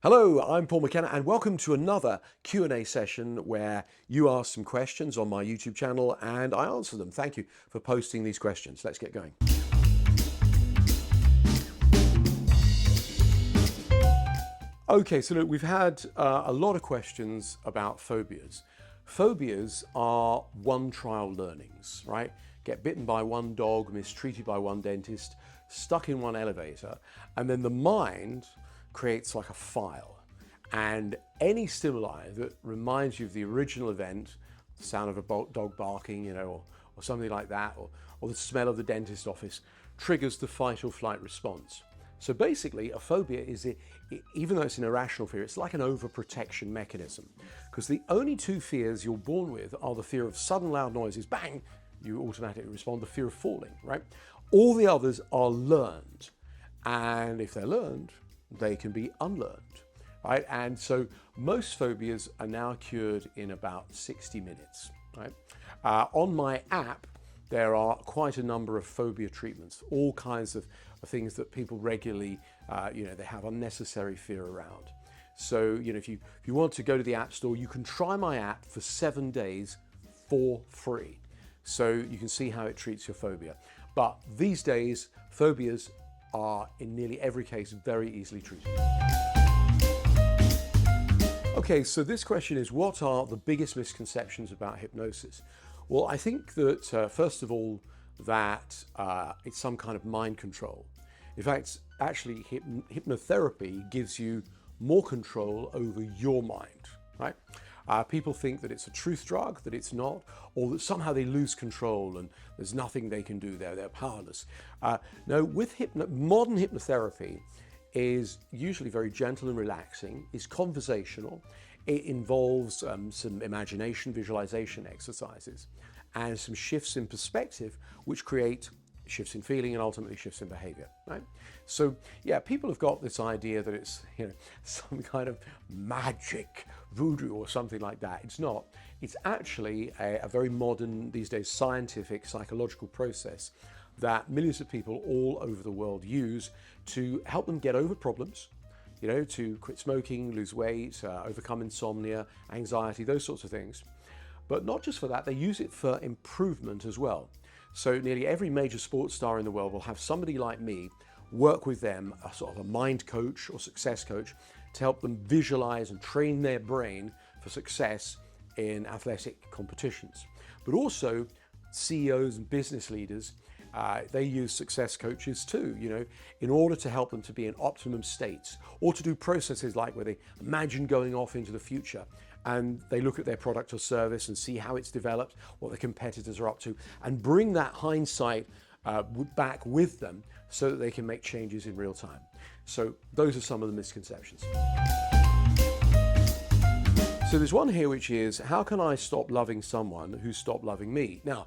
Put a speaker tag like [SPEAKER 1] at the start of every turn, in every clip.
[SPEAKER 1] Hello, I'm Paul McKenna and welcome to another Q&A session where you ask some questions on my YouTube channel and I answer them. Thank you for posting these questions. Let's get going. Okay, so look, we've had a lot of questions about phobias. Phobias are one trial learnings, right? Get bitten by one dog, mistreated by one dentist, stuck in one elevator, and then the mind creates like a file. And any stimuli that reminds you of the original event, the sound of a dog barking, or something like that, or the smell of the dentist office, triggers the fight or flight response. So basically, a phobia is, even though it's an irrational fear, it's like an overprotection mechanism. Because the only two fears you're born with are the fear of sudden loud noises, bang, you automatically respond, the fear of falling, right? All the others are learned. And if they're learned, they can be unlearned, right? And so most phobias are now cured in about 60 minutes, right? On my app, there are quite a number of phobia treatments, all kinds of things that people regularly, they have unnecessary fear around. So, if you want to go to the App Store, you can try my app for 7 days for free. So you can see how it treats your phobia. But these days, phobias are in nearly every case very easily treated. Okay, so this question is, what are the biggest misconceptions about hypnosis? Well, I think that first of all, that it's some kind of mind control. In fact, actually, hypnotherapy gives you more control over your mind, right? People think that it's a truth drug, that it's not, or that somehow they lose control and there's nothing they can do there, they're powerless. No, with modern hypnotherapy is usually very gentle and relaxing, is conversational. It involves some imagination, visualization exercises, and some shifts in perspective, which create shifts in feeling and ultimately shifts in behavior, right? So yeah, people have got this idea that it's some kind of magic voodoo or something like that. It's not. It's actually a very modern, these days, scientific psychological process that millions of people all over the world use to help them get over problems, to quit smoking, lose weight, overcome insomnia, anxiety, those sorts of things. But not just for that, they use it for improvement as well. So nearly every major sports star in the world will have somebody like me work with them, a sort of a mind coach or success coach, to help them visualize and train their brain for success in athletic competitions. But also CEOs and business leaders, they use success coaches too, in order to help them to be in optimum states, or to do processes like where they imagine going off into the future and they look at their product or service and see how it's developed, what the competitors are up to, and bring that hindsight back with them so that they can make changes in real time. So those are some of the misconceptions. So there's one here which is, how can I stop loving someone who stopped loving me? Now,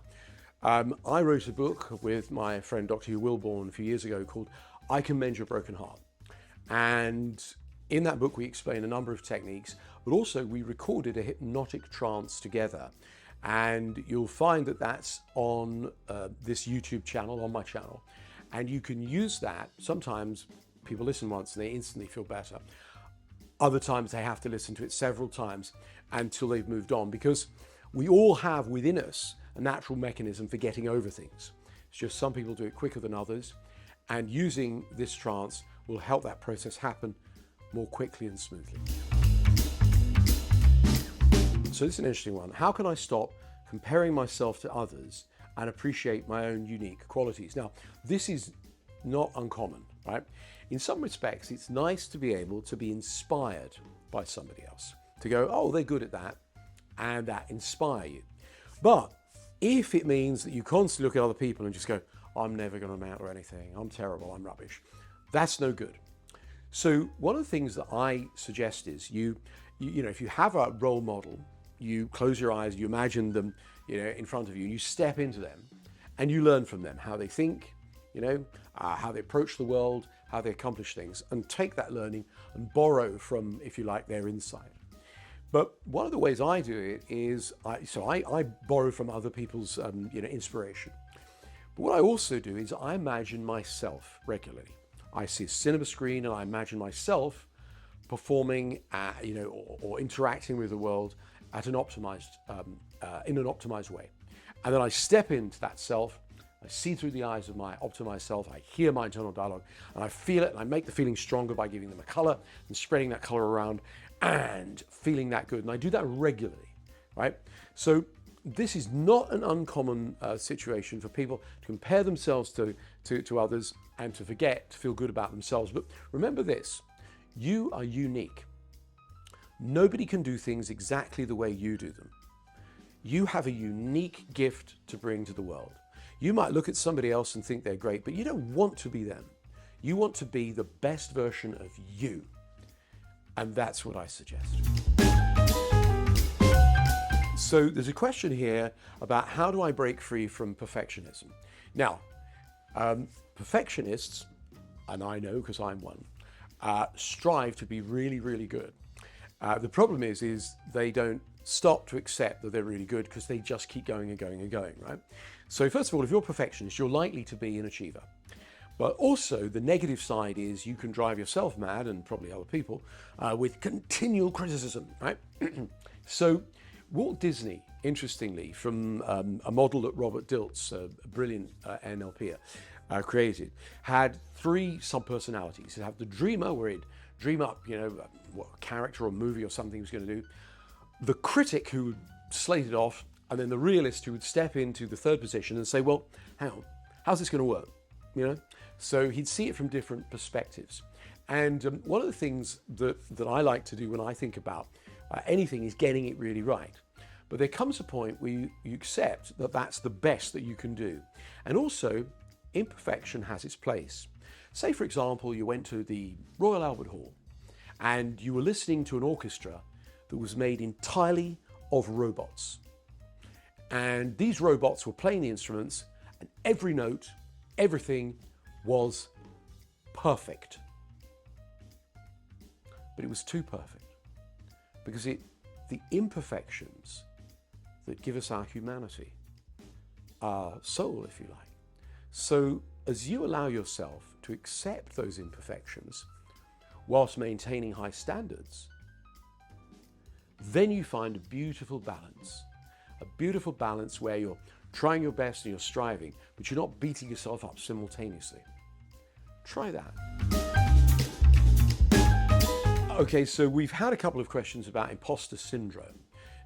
[SPEAKER 1] I wrote a book with my friend Dr. Hugh Wilborn a few years ago called I Can Mend Your Broken Heart. And in that book, we explain a number of techniques, but also we recorded a hypnotic trance together. And you'll find that that's on this YouTube channel, on my channel. And you can use that. Sometimes people listen once and they instantly feel better. Other times they have to listen to it several times until they've moved on, because we all have within us a natural mechanism for getting over things. It's just some people do it quicker than others. And using this trance will help that process happen more quickly and smoothly. So this is an interesting one. How can I stop comparing myself to others and appreciate my own unique qualities? Now, this is not uncommon, right? In some respects, it's nice to be able to be inspired by somebody else, to go, oh, they're good at that, and that inspire you. But if it means that you constantly look at other people and just go, I'm never going to amount to anything, I'm terrible, I'm rubbish, that's no good. So one of the things that I suggest is if you have a role model, you close your eyes, you imagine them, in front of you, and you step into them and you learn from them how they think, how they approach the world, how they accomplish things, and take that learning and borrow from, if you like, their insight. But one of the ways I do it is, I borrow from other people's, inspiration. But what I also do is I imagine myself regularly. I see a cinema screen and I imagine myself performing, or interacting with the world at an optimized, in an optimized way. And then I step into that self, I see through the eyes of my optimized self, I hear my internal dialogue, and I feel it, and I make the feeling stronger by giving them a color and spreading that color around and feeling that good. And I do that regularly, right? So this is not an uncommon situation for people to compare themselves to others and to forget to feel good about themselves. But remember this, you are unique. Nobody can do things exactly the way you do them. You have a unique gift to bring to the world. You might look at somebody else and think they're great, but you don't want to be them. You want to be the best version of you. And that's what I suggest. So there's a question here about how do I break free from perfectionism? Now, perfectionists, and I know because I'm one, strive to be really, really good. The problem is they don't stop to accept that they're really good because they just keep going and going and going, right? So first of all, if you're a perfectionist, you're likely to be an achiever. But also the negative side is you can drive yourself mad, and probably other people, with continual criticism, right? So Walt Disney, interestingly, from a model that Robert Dilts, a brilliant NLPer, created, had 3 sub-personalities. He'd have the dreamer, where he'd dream up, what a character or movie or something he was going to do. The critic, who would slate it off, and then the realist, who would step into the third position and say, well, how's this going to work? So he'd see it from different perspectives. And one of the things that I like to do when I think about anything is getting it really right. But there comes a point where you accept that that's the best that you can do. And also, imperfection has its place. Say, for example, you went to the Royal Albert Hall and you were listening to an orchestra that was made entirely of robots. And these robots were playing the instruments, and every note, everything was perfect. But it was too perfect because the imperfections that give us our humanity, our soul, if you like. So as you allow yourself to accept those imperfections whilst maintaining high standards, then you find a beautiful balance where you're trying your best and you're striving, but you're not beating yourself up simultaneously. Try that. Okay, so we've had a couple of questions about imposter syndrome.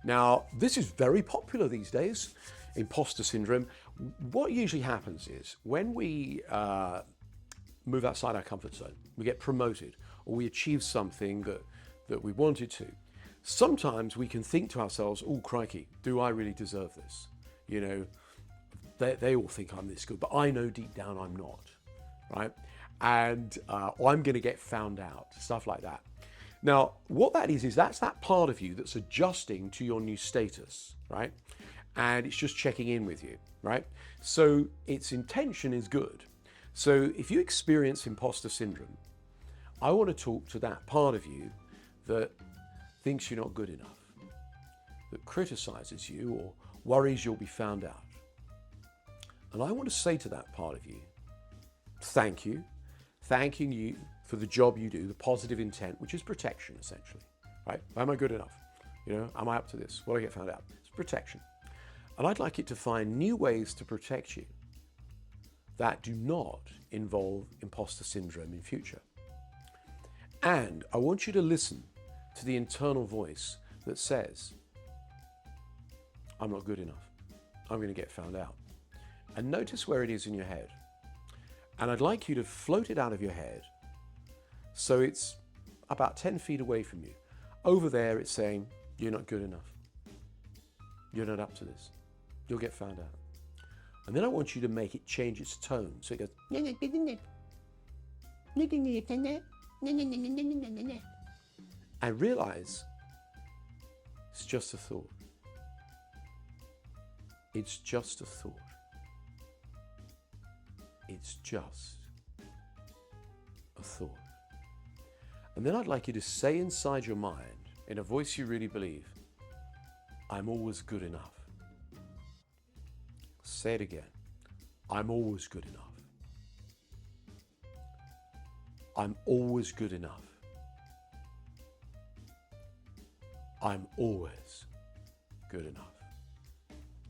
[SPEAKER 1] Now, this is very popular these days, imposter syndrome. What usually happens is when we move outside our comfort zone, we get promoted, or we achieve something that we wanted to. Sometimes we can think to ourselves, oh, crikey, do I really deserve this? They all think I'm this good, but I know deep down I'm not, right? And I'm going to get found out, stuff like that. Now, what that is that's that part of you that's adjusting to your new status, right? And it's just checking in with you, right? So its intention is good. So if you experience imposter syndrome, I want to talk to that part of you that thinks you're not good enough, that criticizes you or worries you'll be found out. And I want to say to that part of you, thank you, thanking you for the job you do, the positive intent, which is protection, essentially, right? Am I good enough? Am I up to this? Will I get found out? It's protection. And I'd like it to find new ways to protect you that do not involve imposter syndrome in future. And I want you to listen to the internal voice that says, I'm not good enough. I'm going to get found out. And notice where it is in your head. And I'd like you to float it out of your head so it's about 10 feet away from you. Over there, it's saying, you're not good enough. You're not up to this. You'll get found out. And then I want you to make it change its tone. So it goes, and realize it's just a thought. It's just a thought. It's just a thought. And then I'd like you to say inside your mind, in a voice you really believe, I'm always good enough. Say it again. I'm always good enough. I'm always good enough. I'm always good enough.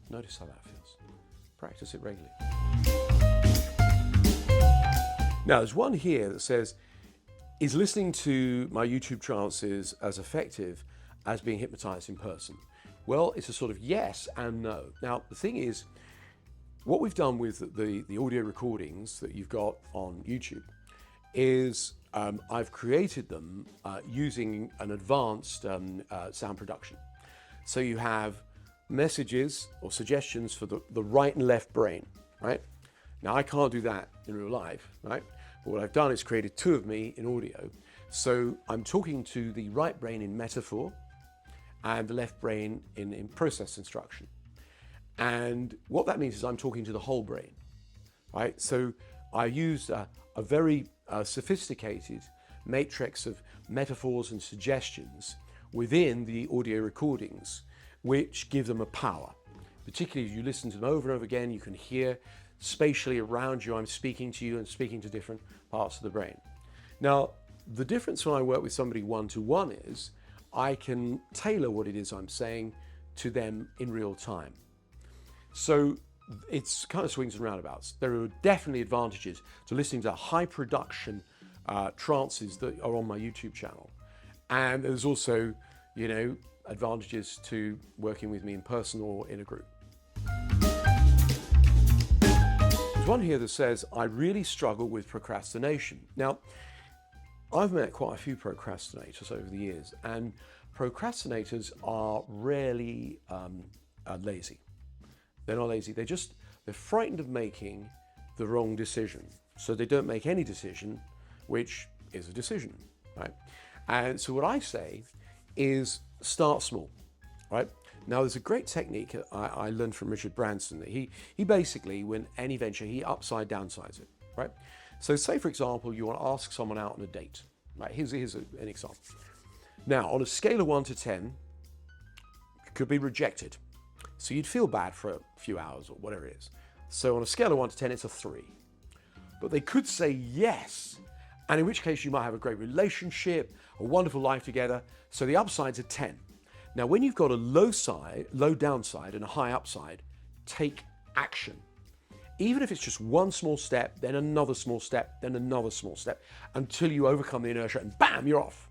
[SPEAKER 1] Notice how that feels. Practice it regularly. Now, there's one here that says, is listening to my YouTube trances as effective as being hypnotized in person? Well, it's a sort of yes and no. Now, the thing is, what we've done with the audio recordings that you've got on YouTube is I've created them using an advanced sound production. So you have messages or suggestions for the right and left brain, right? Now, I can't do that in real life, right? But what I've done is created two of me in audio. So I'm talking to the right brain in metaphor and the left brain in process instruction. And what that means is I'm talking to the whole brain, right? So I used a very sophisticated matrix of metaphors and suggestions within the audio recordings, which give them a power. Particularly as you listen to them over and over again, you can hear spatially around you, I'm speaking to you and speaking to different parts of the brain. Now, the difference when I work with somebody one-to-one is I can tailor what it is I'm saying to them in real time. So it's kind of swings and roundabouts. There are definitely advantages to listening to high production trances that are on my YouTube channel. And there's also, advantages to working with me in person or in a group. There's one here that says, I really struggle with procrastination. Now, I've met quite a few procrastinators over the years, and procrastinators are rarely lazy. They're not lazy, they're frightened of making the wrong decision. So they don't make any decision, which is a decision, right? And so what I say is start small, right? Now there's a great technique I learned from Richard Branson. He basically, when any venture, he downsides it, right? So say, for example, you want to ask someone out on a date, right? Here's an example. Now, on a scale of 1 to 10, it could be rejected. So you'd feel bad for a few hours or whatever it is. So on a scale of 1 to 10, it's a 3. But they could say yes, and in which case you might have a great relationship, a wonderful life together. So the upside's a 10. Now, when you've got a low downside and a high upside, take action. Even if it's just one small step, then another small step, then another small step, until you overcome the inertia and bam, you're off.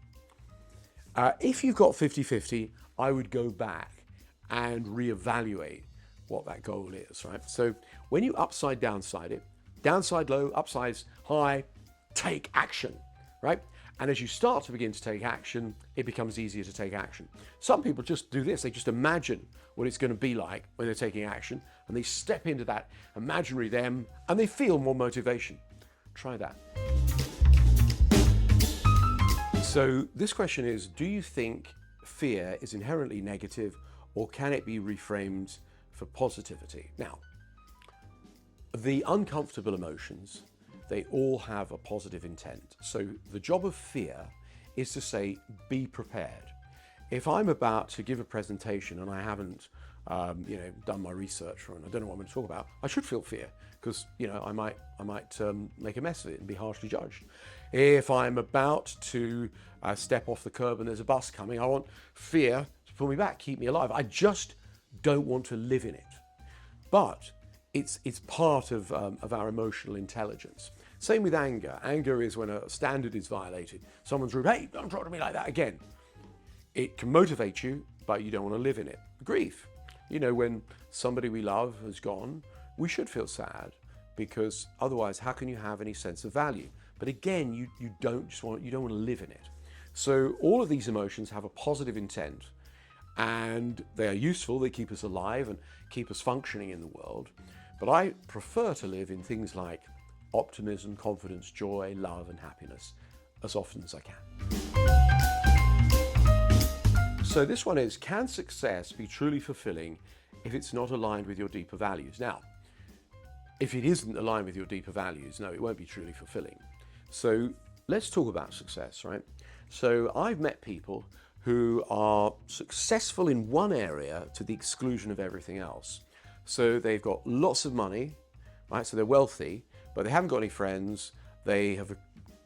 [SPEAKER 1] If you've got 50-50, I would go back and reevaluate what that goal is, right? So when you upside downside it, downside low, upsides high, take action, right? And as you start to begin to take action, it becomes easier to take action. Some people just do this. They just imagine what it's going to be like when they're taking action, and they step into that imaginary them, and they feel more motivation. Try that. So this question is, do you think fear is inherently negative, or can it be reframed for positivity? Now, the uncomfortable emotions, they all have a positive intent. So the job of fear is to say, be prepared. If I'm about to give a presentation and I haven't, done my research and I don't know what I'm going to talk about, I should feel fear because, I might make a mess of it and be harshly judged. If I'm about to step off the curb and there's a bus coming, I want fear to pull me back, keep me alive. I just don't want to live in it. But it's part of our emotional intelligence. Same with anger. Anger is when a standard is violated. Someone's rude, hey, don't talk to me like that again. It can motivate you, but you don't want to live in it. Grief. When somebody we love has gone, we should feel sad because otherwise, how can you have any sense of value? But again, you don't want to live in it. So all of these emotions have a positive intent and they are useful. They keep us alive and keep us functioning in the world. But I prefer to live in things like optimism, confidence, joy, love, and happiness as often as I can. So this one is, can success be truly fulfilling if it's not aligned with your deeper values? Now, if it isn't aligned with your deeper values, no, it won't be truly fulfilling. So let's talk about success, right? So I've met people who are successful in one area to the exclusion of everything else. So they've got lots of money, right? So they're wealthy, but they haven't got any friends. They have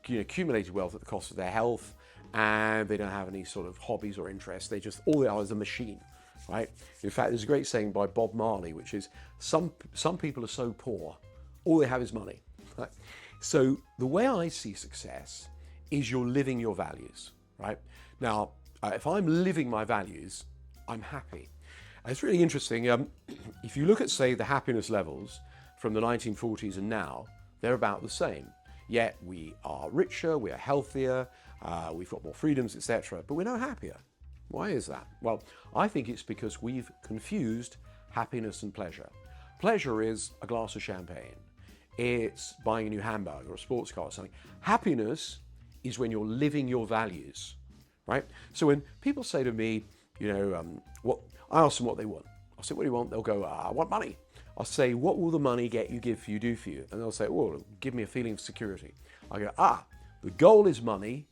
[SPEAKER 1] accumulated wealth at the cost of their health and they don't have any sort of hobbies or interests. They just, all they are is a machine, right? In fact, there's a great saying by Bob Marley, which is, some people are so poor, all they have is money. Right? So the way I see success is you're living your values, right? Now, if I'm living my values, I'm happy. And it's really interesting. If you look at, say, the happiness levels from the 1940s and now, they're about the same. Yet we are richer, we are healthier, we've got more freedoms, etc. But we're no happier. Why is that? Well, I think it's because we've confused happiness and pleasure. Pleasure is a glass of champagne. It's buying a new handbag or a sports car or something. Happiness is when you're living your values, right? So when people say to me, I ask them what they want. I'll say, what do you want? They'll go, I want money. I'll say, what will the money get you, give you, do for you? And they'll say, well, give me a feeling of security. I go, the goal is money,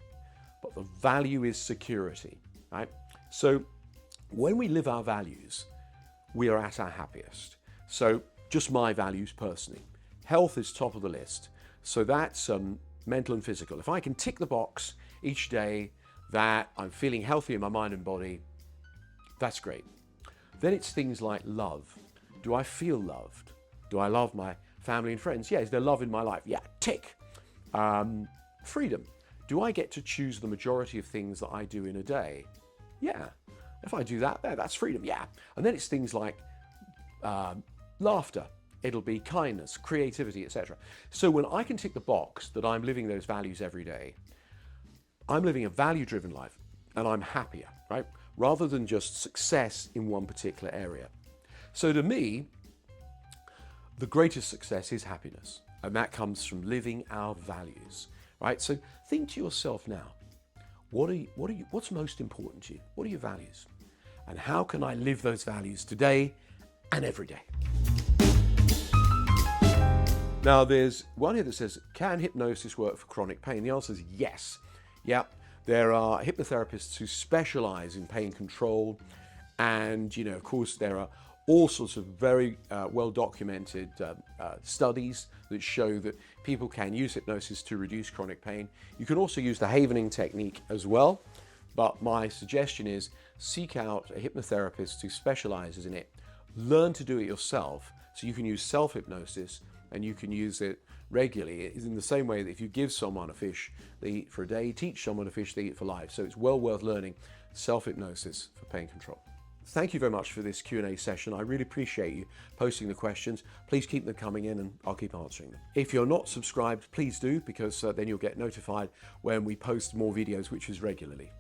[SPEAKER 1] but the value is security, right? So when we live our values, we are at our happiest. So just my values personally. Health is top of the list. So that's mental and physical. If I can tick the box each day that I'm feeling healthy in my mind and body, that's great. Then it's things like love. Do I feel loved? Do I love my family and friends? Yeah, is there love in my life? Yeah, tick. Freedom. Do I get to choose the majority of things that I do in a day? Yeah. If I do that, that's freedom. Yeah. And then it's things like laughter. It'll be kindness, creativity, etc. So when I can tick the box that I'm living those values every day, I'm living a value-driven life and I'm happier, right? Rather than just success in one particular area. So to me, the greatest success is happiness, and that comes from living our values, right? So think to yourself now, what's most important to you? What are your values? And how can I live those values today and every day? Now there's one here that says, can hypnosis work for chronic pain? The answer is yes. Yeah, there are hypnotherapists who specialize in pain control, and of course there are all sorts of very well-documented studies that show that people can use hypnosis to reduce chronic pain. You can also use the havening technique as well, but my suggestion is seek out a hypnotherapist who specializes in it. Learn to do it yourself so you can use self-hypnosis, and you can use it regularly. It's in the same way that if you give someone a fish they eat for a day, teach someone a fish they eat for life. So it's well worth learning self-hypnosis for pain control. Thank you very much for this Q&A session. I really appreciate you posting the questions. Please keep them coming in and I'll keep answering them. If you're not subscribed, please do, because then you'll get notified when we post more videos, which is regularly.